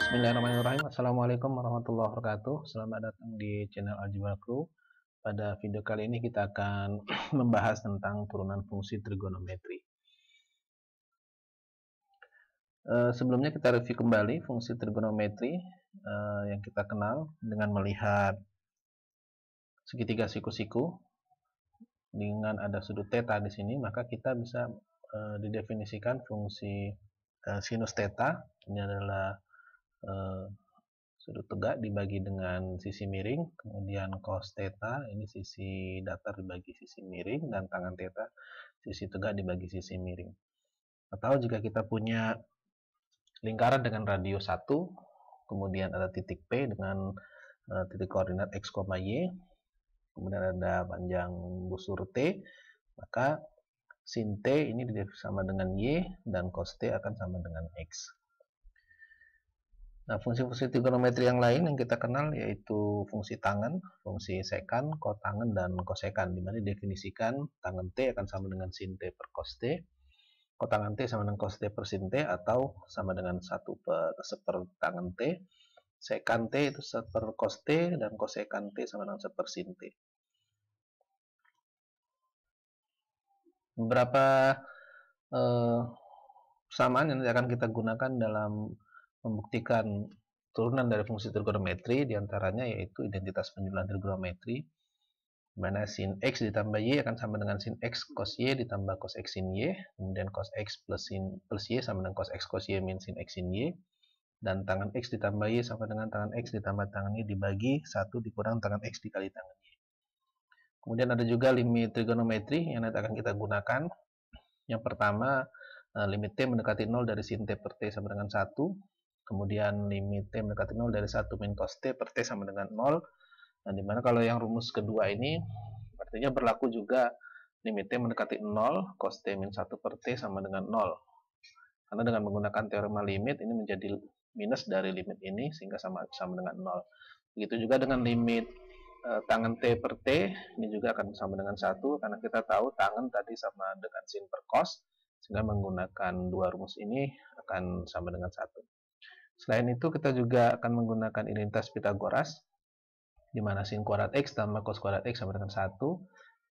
Bismillahirrahmanirrahim. Assalamualaikum warahmatullahi wabarakatuh. Selamat datang di channel Algebra Crew. Pada video kali ini kita akan membahas tentang turunan fungsi trigonometri. Sebelumnya kita review kembali fungsi trigonometri yang kita kenal dengan melihat segitiga siku-siku dengan ada sudut theta di sini, maka kita bisa didefinisikan fungsi sinus theta. Ini adalah sudut tegak dibagi dengan sisi miring, kemudian cos theta ini sisi datar dibagi sisi miring, dan tangan theta sisi tegak dibagi sisi miring. Atau jika kita punya lingkaran dengan radius 1, kemudian ada titik P dengan titik koordinat x, y, kemudian ada panjang busur T, maka sin T ini sama dengan y dan cos T akan sama dengan x. Nah, fungsi-fungsi trigonometri yang lain yang kita kenal yaitu fungsi tangen, fungsi sekan, kotangen, dan kosekan, di mana didefinisikan tangen T akan sama dengan sin T per cos T, kotangen T sama dengan cos T per sin T, atau sama dengan 1 per sepertangen T, sekan T itu 1 per cos T, dan kosekan T sama dengan 1 per sin T. Beberapa persamaan yang akan kita gunakan dalam membuktikan turunan dari fungsi trigonometri, diantaranya yaitu identitas penjumlahan trigonometri, di mana sin x ditambah y akan sama dengan sin x cos y ditambah cos x sin y, kemudian cos x plus y sama dengan cos x cos y min sin x sin y, dan tangan x ditambah y sama dengan tangan x ditambah tangan y dibagi 1 dikurang tangan x dikali tangan y. Kemudian ada juga limit trigonometri yang nanti akan kita gunakan. Yang pertama, limit t mendekati 0 dari sin t per t sama dengan 1. Kemudian limit t mendekati 0 dari 1 min cos t per t sama dengan 0. Nah, dimana kalau yang rumus kedua ini artinya berlaku juga limit t mendekati 0 cos t min 1 per t sama dengan 0. Karena dengan menggunakan teorema limit ini menjadi minus dari limit ini sehingga sama dengan 0. Begitu juga dengan limit tangen t per t ini juga akan sama dengan 1, karena kita tahu tangen tadi sama dengan sin per cos, sehingga menggunakan dua rumus ini akan sama dengan 1. Selain itu, kita juga akan menggunakan identitas Pitagoras, di mana sin kuadrat x tambah cos kuadrat x sama dengan 1,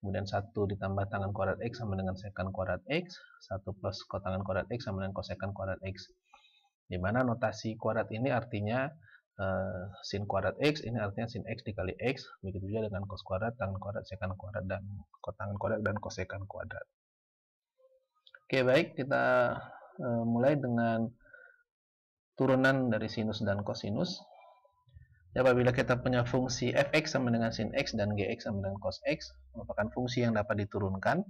kemudian 1 ditambah tangan kuadrat x sama dengan sekan kuadrat x, 1 plus kotangan kuadrat x sama dengan kosekan kuadrat x. Di mana notasi kuadrat ini artinya sin kuadrat x, ini artinya sin x dikali x, begitu juga dengan cos kuadrat, tangan kuadrat, sekan kuadrat, dan kotangan kuadrat, dan kosekan kuadrat. Oke, baik, kita mulai dengan turunan dari sinus dan kosinus. Apabila kita punya fungsi fx sama dengan sin x dan gx sama dengan cos x, merupakan fungsi yang dapat diturunkan,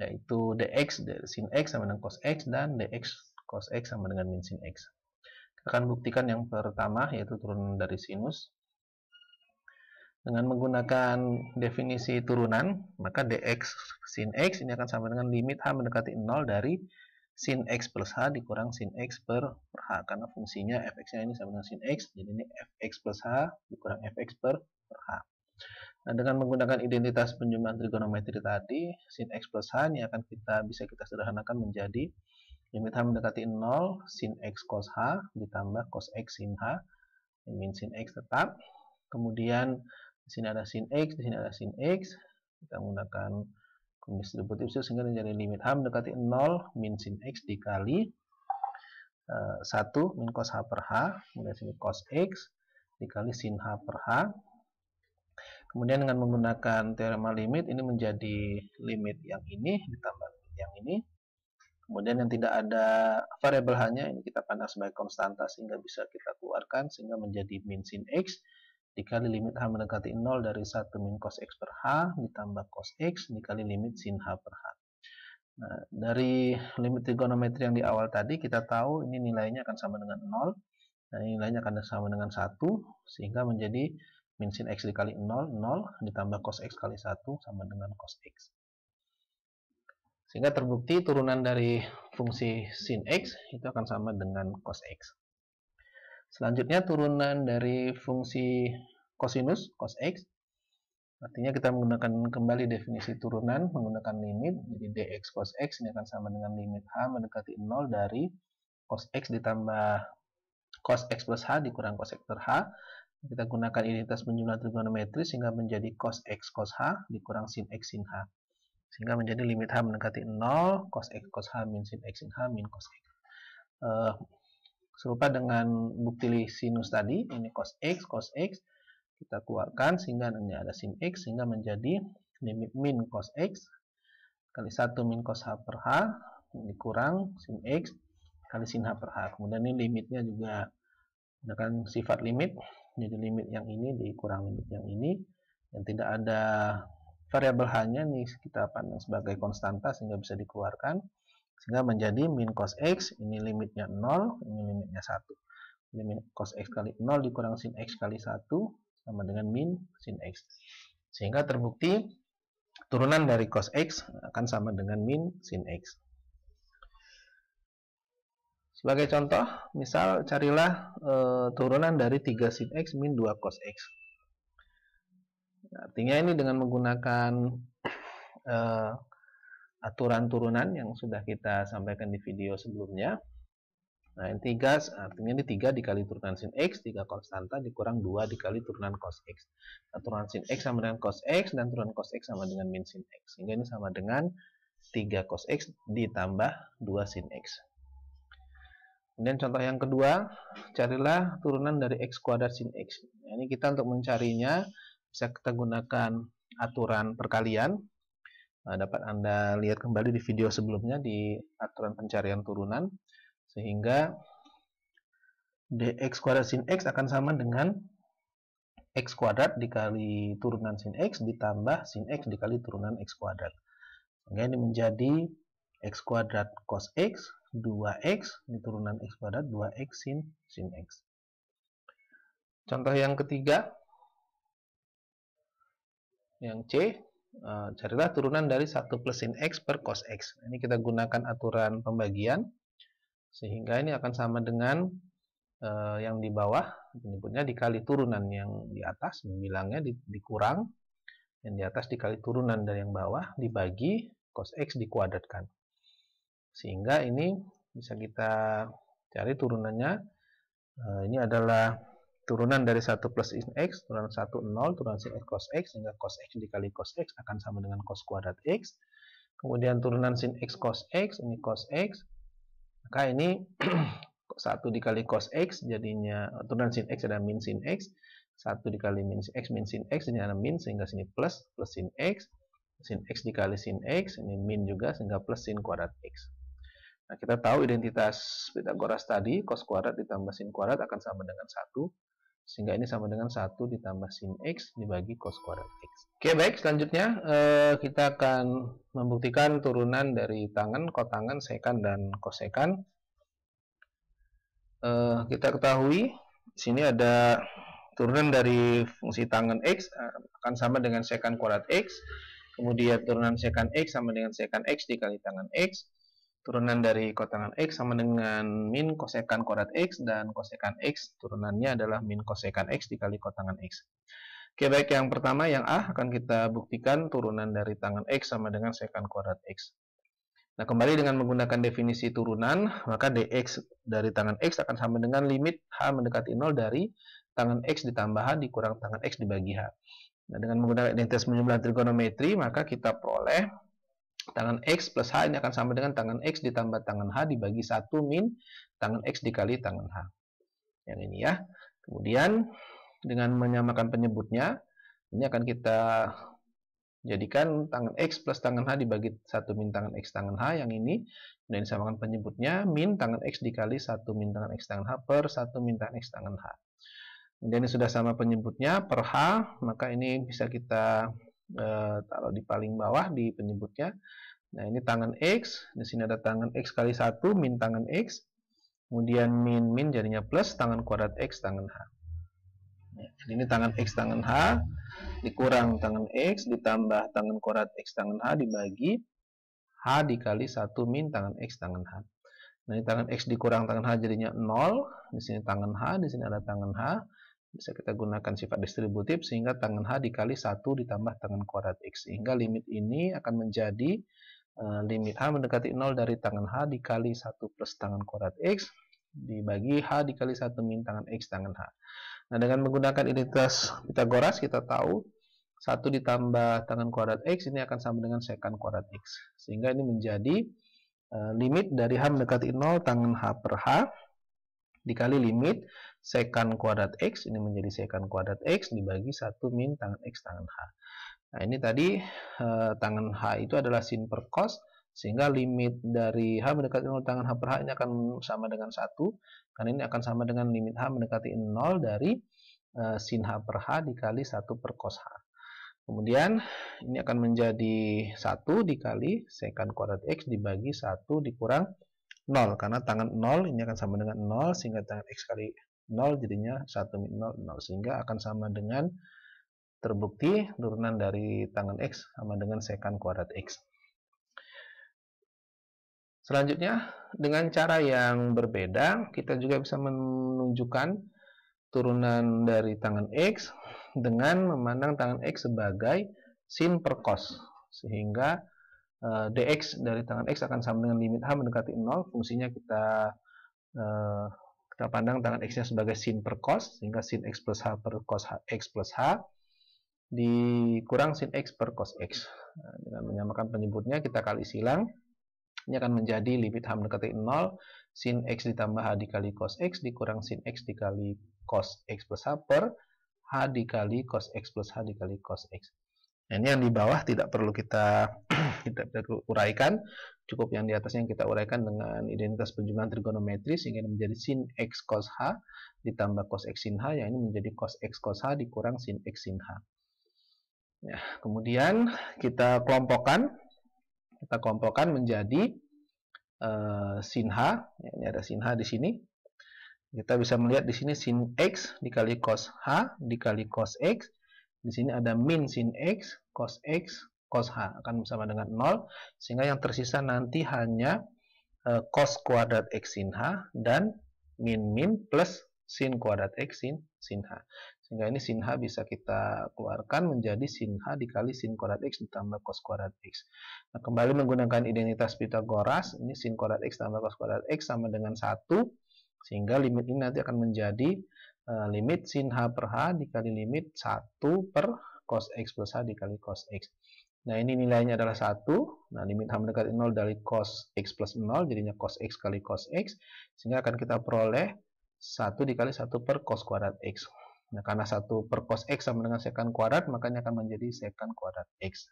yaitu dx dari sin x sama dengan cos x, dan dx cos x sama dengan min sin x. Kita akan buktikan yang pertama, yaitu turunan dari sinus. Dengan menggunakan definisi turunan, maka dx sin x ini akan sama dengan limit h mendekati 0 dari sin x plus h dikurang sin x per h, karena fungsinya fx-nya ini sama dengan sin x, jadi ini fx plus h dikurang fx per h. Nah, dengan menggunakan identitas penjumlahan trigonometri tadi, sin x plus h ini akan bisa kita sederhanakan menjadi limit h mendekati 0 sin x cos h ditambah cos x sin h min sin x tetap. Kemudian di sini ada sin x, di sini ada sin x, kita menggunakan distributif sehingga menjadi limit h mendekati 0 min sin x dikali 1 min cos h per h, kemudian sini cos x dikali sin h per h. Kemudian dengan menggunakan teorema limit ini menjadi limit yang ini ditambah yang ini. Kemudian yang tidak ada variabel h-nya ini kita pandang sebagai konstanta sehingga bisa kita keluarkan, sehingga menjadi min sin x dikali limit h mendekati 0 dari 1 min cos x per h ditambah cos x dikali limit sin h per h. Nah, dari limit trigonometri yang di awal tadi kita tahu ini nilainya akan sama dengan 0. Nah, nilainya akan sama dengan 1 sehingga menjadi min sin x dikali 0, 0 ditambah cos x kali 1 sama dengan cos x. Sehingga terbukti turunan dari fungsi sin x itu akan sama dengan cos x. Selanjutnya turunan dari fungsi kosinus, cos x. Artinya kita menggunakan kembali definisi turunan menggunakan limit. Jadi dx cos x ini akan sama dengan limit h mendekati 0 dari cos x ditambah cos X plus H dikurang cos X per H. Kita gunakan identitas penjumlahan trigonometri sehingga menjadi cos X cos H dikurang sin X sin H. Sehingga menjadi limit H mendekati 0, cos X cos H min sin X sin H min cos X. Serupa dengan bukti sinus tadi, ini cos X, kita keluarkan sehingga ini ada sin X, sehingga menjadi limit min cos X kali 1 min cos H per H dikurang sin X kali sin H per H. Kemudian ini limitnya juga menggunakan sifat limit, jadi limit yang ini dikurang limit yang ini, yang tidak ada variabel H-nya nih kita pandang sebagai konstanta sehingga bisa dikeluarkan. Sehingga menjadi min cos X, ini limitnya 0, ini limitnya 1. Limit cos X kali 0 dikurang sin X kali 1 sama dengan min sin X. Sehingga terbukti turunan dari cos X akan sama dengan min sin X. Sebagai contoh, misal carilah turunan dari 3 sin X min 2 cos X. Artinya ini dengan menggunakan aturan turunan yang sudah kita sampaikan di video sebelumnya. Nah, ini 3, artinya ini 3 dikali turunan sin X, 3 konstanta dikurang 2 dikali turunan cos X. Nah, turunan sin X sama dengan cos X, dan turunan cos X sama dengan min sin X. Sehingga ini sama dengan 3 cos X ditambah 2 sin X. Kemudian contoh yang kedua, carilah turunan dari X kuadrat sin X. Nah, ini kita untuk mencarinya, bisa kita gunakan aturan perkalian. Dapat Anda lihat kembali di video sebelumnya di aturan pencarian turunan, sehingga dx kuadrat sin X akan sama dengan X kuadrat dikali turunan sin X ditambah sin X dikali turunan X kuadrat. Sehingga ini menjadi X kuadrat cos X 2X di turunan X kuadrat 2X sin X. Contoh yang ketiga, yang C, carilah turunan dari 1 plus sin X per cos X. Ini kita gunakan aturan pembagian, sehingga ini akan sama dengan yang di bawah, menyebutnya dikali turunan yang di atas, bilangnya dikurang, yang di atas dikali turunan dari yang bawah, dibagi cos X dikuadratkan. Sehingga ini bisa kita cari turunannya, ini adalah turunan dari 1 plus sin X, turunan 1, 0, turunan sin X cos X, sehingga cos X dikali cos X akan sama dengan cos kuadrat X. Kemudian turunan sin X cos X, ini cos X, maka ini 1 dikali cos X, jadinya turunan sin X adalah min sin X, 1 dikali min sin X, ini adalah min, sehingga sini plus sin X dikali sin X, ini min juga, sehingga plus sin kuadrat X. Nah, kita tahu identitas Pythagoras tadi, cos kuadrat ditambah sin kuadrat akan sama dengan 1, sehingga ini sama dengan 1 ditambah sin X dibagi cos kuadrat X. Oke, baik, selanjutnya kita akan membuktikan turunan dari tangen, kotangen, sekan, dan kosekan. Kita ketahui di sini ada turunan dari fungsi tangen X akan sama dengan sekan kuadrat X, kemudian turunan sekan X sama dengan sekan X dikali tangen X, turunan dari kotangen X sama dengan min kosekan kuadrat X, dan kosekan X turunannya adalah min kosekan X dikali kotangen X. Oke, baik, yang pertama, yang A, akan kita buktikan turunan dari tangen X sama dengan sekan kuadrat X. Nah, kembali dengan menggunakan definisi turunan, maka dx dari tangen X akan sama dengan limit H mendekati 0 dari tangen X ditambah H dikurang tangen X dibagi H. Nah, dengan menggunakan identitas penjumlahan trigonometri, maka kita peroleh tangen X plus H ini akan sama dengan tangen X ditambah tangen H dibagi 1 min tangen X dikali tangen H. Yang ini ya. Kemudian dengan menyamakan penyebutnya, ini akan kita jadikan tangen X plus tangen H dibagi 1 min tangen X tangen H yang ini. Dan disamakan penyebutnya min tangen X dikali 1 min tangen X tangen H per 1 min tangen X tangen H. Kemudian ini sudah sama penyebutnya per H, maka ini bisa kita taruh di paling bawah di penyebutnya. Nah, ini tangen X, di sini ada tangen X kali 1 min tangen X, kemudian min jadinya plus tangen kuadrat X tangen H. Nah, jadi ini tangen X tangen H dikurang tangen X ditambah tangen kuadrat X tangen H dibagi H dikali 1 min tangen X tangen H. Nah, ini tangen X dikurang tangen H jadinya 0, di sini tangen H, di sini ada tangen H. Bisa kita gunakan sifat distributif sehingga tangen H dikali 1 ditambah tangen kuadrat X. Sehingga limit ini akan menjadi limit H mendekati 0 dari tangen H dikali 1 plus tangen kuadrat X dibagi H dikali 1 min tangan X tangan H. Nah, dengan menggunakan identitas Pythagoras kita tahu 1 ditambah tangan kuadrat X ini akan sama dengan sekant kuadrat X. Sehingga ini menjadi limit dari H mendekati 0 tangan H per H dikali limit sekant kuadrat X, ini menjadi sekant kuadrat X dibagi 1 min tangan X tangan H. Nah, ini tadi tangan H itu adalah sin per cos, sehingga limit dari H mendekati 0 tangan H per H ini akan sama dengan 1, karena ini akan sama dengan limit H mendekati 0 dari sin H per H dikali 1 per cos H. Kemudian ini akan menjadi 1 dikali sekant kuadrat X dibagi 1 dikurang 0, karena tangan 0 ini akan sama dengan 0, sehingga tangan X kali 0 jadinya 1 min 0, 0, sehingga akan sama dengan, terbukti turunan dari tangan X sama dengan sekant kuadrat X. Selanjutnya, dengan cara yang berbeda, kita juga bisa menunjukkan turunan dari tangan X dengan memandang tangan X sebagai sin per cos, sehingga dx dari tangan X akan sama dengan limit H mendekati 0, fungsinya kita pandang tangan X-nya sebagai sin per cos, sehingga sin X plus H per cos X plus H dikurang sin X per cos X. Nah, dengan menyamakan penyebutnya kita kali silang, ini akan menjadi limit H mendekati 0 sin X ditambah H dikali cos X dikurang sin X dikali cos X plus H per H dikali cos X plus H dikali cos X. Nah, ini yang di bawah tidak perlu kita uraikan, cukup yang di atasnya yang kita uraikan dengan identitas penjumlahan trigonometri, sehingga ini menjadi sin X cos H ditambah cos X sin H, yang ini menjadi cos X cos H dikurang sin X sin H. Ya, kemudian kita kelompokkan menjadi sin H. Ya, ini ada sin H di sini. Kita bisa melihat di sini sin X dikali cos H dikali cos X. Di sini ada min sin X cos H akan sama dengan 0, sehingga yang tersisa nanti hanya cos kuadrat X sin H dan min plus sin kuadrat X sin H. Sehingga ini sin H bisa kita keluarkan menjadi sin H dikali sin kuadrat X ditambah cos kuadrat X. Nah, kembali menggunakan identitas Pythagoras, ini sin kuadrat X tambah cos kuadrat X sama dengan 1, sehingga limit ini nanti akan menjadi limit sin H per H dikali limit 1 per cos X plus H dikali cos X. Nah, ini nilainya adalah 1. Nah, limit H mendekati 0 dari cos X plus 0, jadinya cos X kali cos X, sehingga akan kita peroleh 1 dikali 1 per cos kuadrat X. Nah, karena 1 per cos X sama dengan sekant kuadrat, makanya akan menjadi sekant kuadrat X.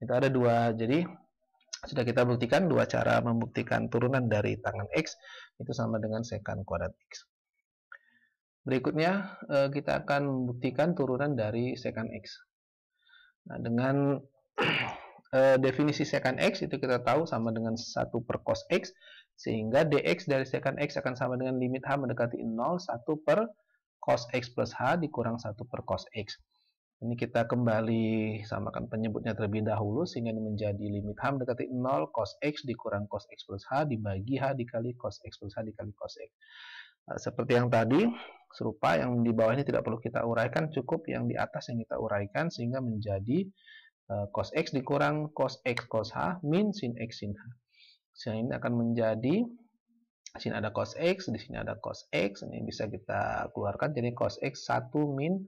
Itu ada dua, jadi sudah kita buktikan dua cara membuktikan turunan dari tangan X itu sama dengan sekant kuadrat X. Berikutnya kita akan membuktikan turunan dari sekant X. Nah, dengan definisi sekant X itu kita tahu sama dengan 1 per cos X, sehingga dx dari sekant X akan sama dengan limit H mendekati 0, 1 per cos X plus H dikurang 1 per cos X. Ini kita kembali samakan penyebutnya terlebih dahulu, sehingga ini menjadi limit H mendekati 0 cos X dikurang cos X plus H dibagi H dikali cos X plus H dikali cos X. Nah, seperti yang tadi, serupa, yang di bawah ini tidak perlu kita uraikan, cukup yang di atas yang kita uraikan, sehingga menjadi cos X dikurang cos X cos H min sin X sin H. Sehingga ini akan menjadi, di sini ada cos X, di sini ada cos X, ini bisa kita keluarkan, jadi cos X 1 min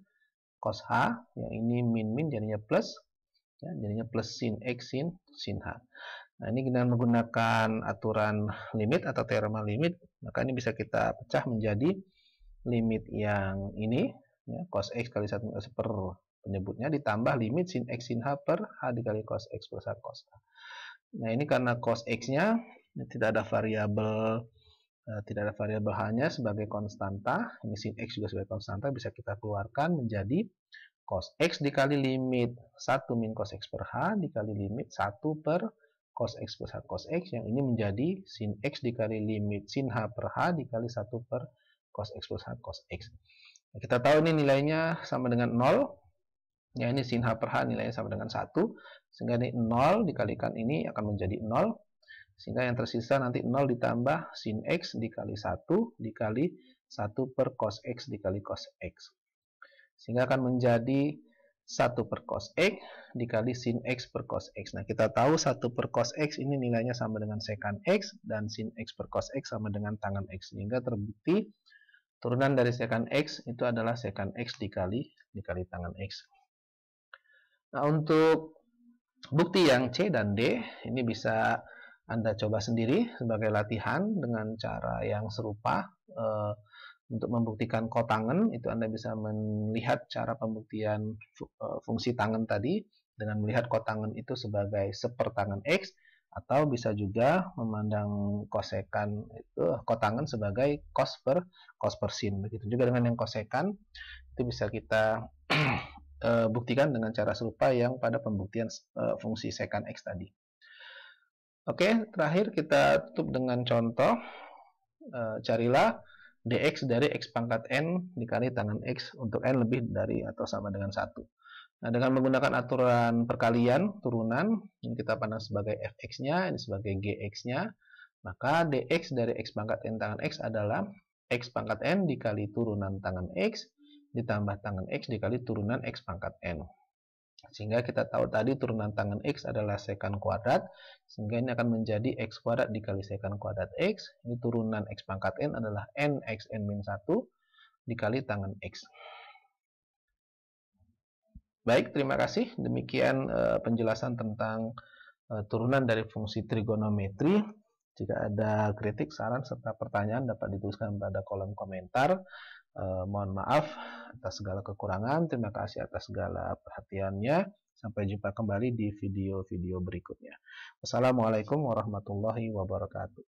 cos H, yang ini min jadinya plus, ya, jadinya plus sin X sin H. Nah, ini dengan menggunakan aturan limit atau teorema limit, maka ini bisa kita pecah menjadi limit yang ini, ya, cos X kali 1 per penyebutnya ditambah limit sin X sin H per H dikali cos X plus H cos H. Nah, ini karena cos X-nya tidak ada variabel H-nya sebagai konstanta, ini sin X juga sebagai konstanta, bisa kita keluarkan menjadi cos X dikali limit 1 min cos X per H dikali limit 1 per cos X plus H cos X, yang ini menjadi sin X dikali limit sin H per H dikali 1 per cos X plus H cos X. Nah, kita tahu ini nilainya sama dengan 0. Ya, ini sin H per H nilainya sama dengan 1, sehingga ini 0 dikalikan ini akan menjadi 0, sehingga yang tersisa nanti 0 ditambah sin X dikali 1 dikali 1 per cos X dikali cos X, sehingga akan menjadi 1 per cos X dikali sin X per cos X. Nah, kita tahu 1 per cos X ini nilainya sama dengan secant X, dan sin X per cos X sama dengan tangen X. Sehingga terbukti turunan dari secant X itu adalah secant X dikali tangen X. Nah, untuk bukti yang C dan D, ini bisa Anda coba sendiri sebagai latihan dengan cara yang serupa. Untuk membuktikan kotangen, itu Anda bisa melihat cara pembuktian fungsi tangen tadi dengan melihat kotangen itu sebagai sepertangen X, atau bisa juga memandang kosekan itu kotangen sebagai cos per sin. Begitu juga dengan yang kosekan, itu bisa kita buktikan dengan cara serupa yang pada pembuktian fungsi secant X tadi. Oke, terakhir kita tutup dengan contoh. Carilah dx dari x pangkat n dikali tangen x untuk n lebih dari atau sama dengan 1. Nah, dengan menggunakan aturan perkalian turunan, ini kita pandang sebagai fx-nya, ini sebagai gx-nya, maka dx dari x pangkat n tangen x adalah x pangkat n dikali turunan tangen x ditambah tangen x dikali turunan x pangkat n. Sehingga kita tahu tadi turunan tangen X adalah secant kuadrat, sehingga ini akan menjadi X kuadrat dikali secant kuadrat X. Ini turunan X pangkat N adalah N X N min 1 dikali tangen X. Baik, terima kasih. Demikian penjelasan tentang turunan dari fungsi trigonometri. Jika ada kritik, saran, serta pertanyaan dapat dituliskan pada kolom komentar. Mohon maaf atas segala kekurangan. Terima kasih atas segala perhatiannya. Sampai jumpa kembali di video-video berikutnya. Wassalamualaikum warahmatullahi wabarakatuh.